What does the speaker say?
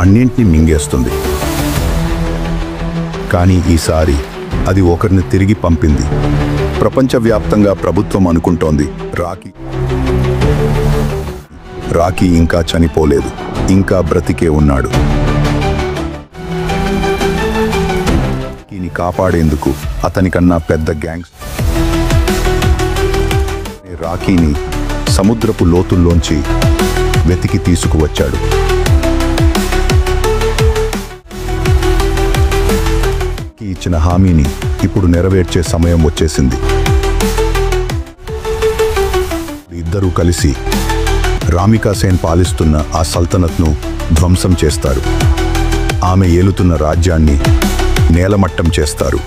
అన్నింటినీ మింగేస్తుంది. కానీ ఈసారి అది ఒకరిని తిరిగి పంపింది. ప్రపంచవ్యాప్తంగా ప్రభుత్వం అనుకుంటోంది రాకీ ఇంకా చనిపోలేదు, ఇంకా బ్రతికే ఉన్నాడు. రాకీని కాపాడేందుకు అతనికన్నా పెద్ద గ్యాంగ్స్ రాకీని సముద్రపు లోతుల్లోంచి వెతికి తీసుకువచ్చాడు. ఇచ్చిన హామీని ఇప్పుడు నెరవేర్చే సమయం వచ్చేసింది. ఇద్దరూ కలిసి రామికా సేన్ పాలిస్తున్న ఆ సల్తనత్ను ధ్వంసం చేస్తారు. ఆమె ఏలుతున్న రాజ్యాన్ని నేలమట్టం చేస్తారు.